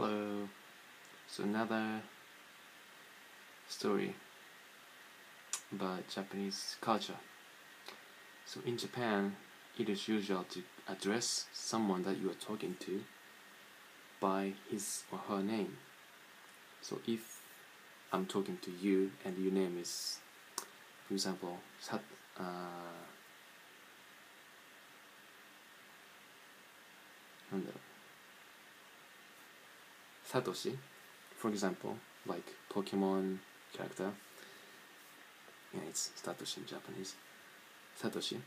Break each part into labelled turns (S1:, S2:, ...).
S1: Hello. So another story about Japanese culture. So in Japan, it is usual to address someone that you are talking to by his or her name. So if I'm talking to you and your name is, for example, Satoshi, for example, like Pokemon character. Yeah, it's Satoshi in Japanese. Satoshi.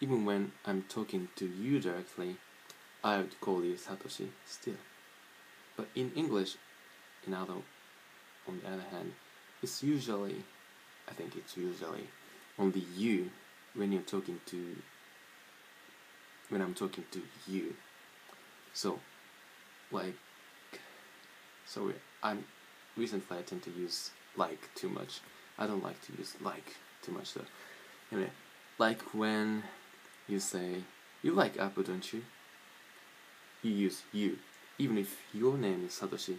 S1: Even when I'm talking to you directly, I would call you Satoshi still. But in English, on the other hand, it's usually only you when I'm talking to you. So, recently I tend to use like too much. I don't like to use like too much though. Anyway, like when you say, you like apple, don't you? You use you. Even if your name is Satoshi,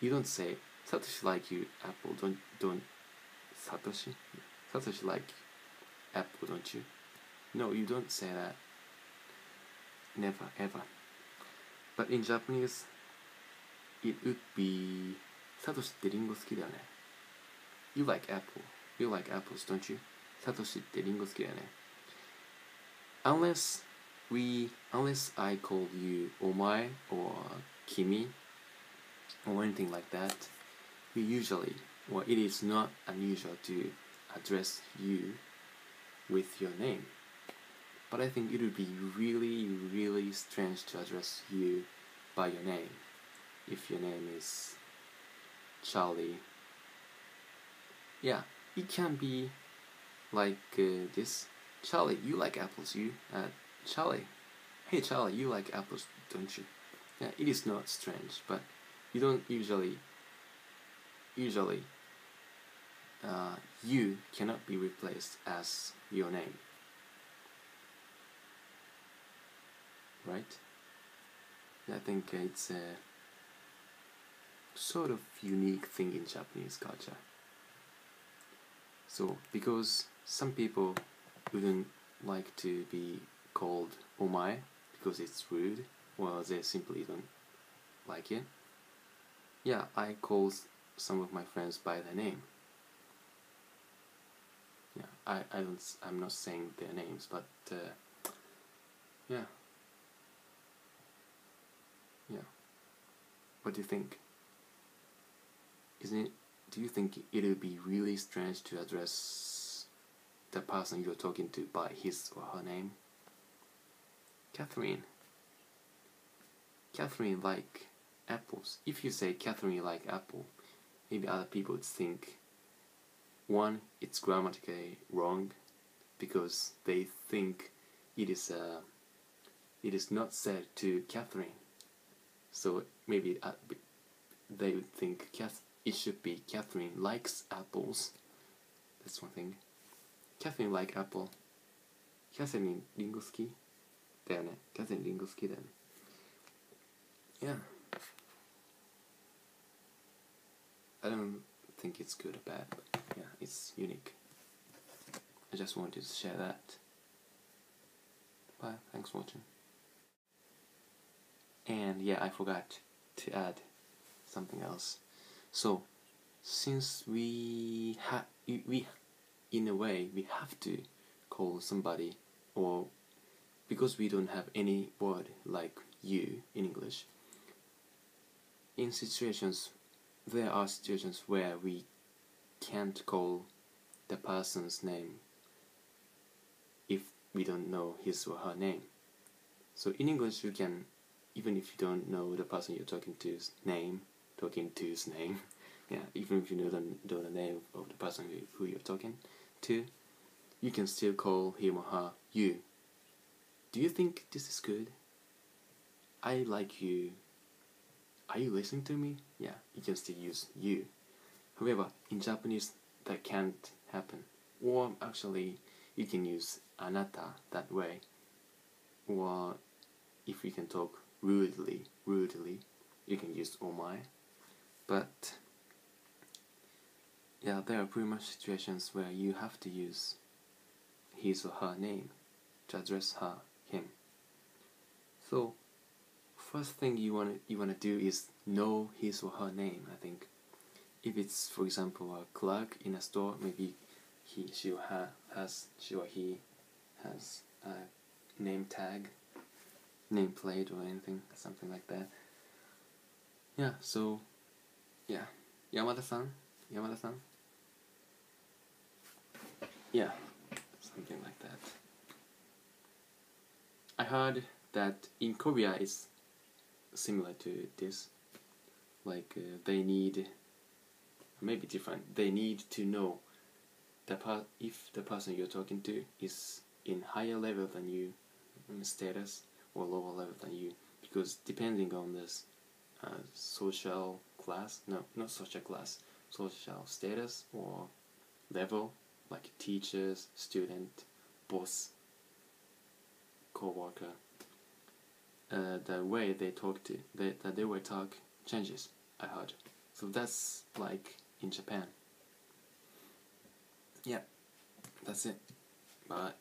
S1: you don't say, Satoshi like you apple, don't Satoshi like apple, don't you? No, you don't say that. Never, ever. But in Japanese, it would be, Satoshi ってリンゴ好きだよね. You like apple. You like apples, don't you? Satoshi ってリンゴ好きだよね. Unless I call you omae or kimi or anything like that, it is not unusual to address you with your name. But I think it would be really, really strange to address you by your name. If your name is Charlie. Yeah, it can be like this. Charlie, you like apples, you? Charlie. Hey Charlie, you like apples, don't you? Yeah, it is not strange, but you don't usually you cannot be replaced as your name. Right? I think it's a sort of unique thing in Japanese culture. So, because some people wouldn't like to be called omae because it's rude, or they simply don't like it. Yeah, I call some of my friends by their name. Yeah, I'm not saying their names, but yeah. What do you think? Do you think it would be really strange to address the person you're talking to by his or her name? Catherine like apples. If you say Catherine like apple, maybe other people would think, one, it's grammatically wrong because they think it is not said to Catherine. So maybe they would think it should be Catherine likes apples. That's one thing. Catherine like apple. Catherine リンゴ好きだよね. Catherine リンゴ好きだよね. Yeah. I don't think it's good or bad, but yeah, it's unique. I just wanted to share that. Bye, thanks for watching. And yeah, I forgot to add something else. So, since we in a way, we have to call somebody, or because we don't have any word like you in English, there are situations where we can't call the person's name if we don't know his or her name. So in English, you can, even if you don't know the person you're talking to's name, yeah, even if you know the name of the person who you're talking to, you can still call him or her you. Do you think this is good? I like you. Are you listening to me? Yeah, you can still use you. However, in Japanese, that can't happen. Or actually, you can use anata that way. Or if we can talk rudely, you can use omae. But yeah, there are pretty much situations where you have to use his or her name to address him. So first thing you wanna do is know his or her name. I think if it's, for example, a clerk in a store, maybe she or he has a name tag, nameplate or anything, something like that. Yeah, so yeah, Yamada-san. Yeah, something like that. I heard that in Korea it's similar to this. Like they need, maybe different. They need to know if the person you're talking to is in higher level than you, status, or lower level than you, because depending on this social class, no, not social class, social status or level, like teachers, student, boss, co-worker, the way they talk that they will talk changes, I heard. So that's like in Japan. Yeah, that's it. Bye.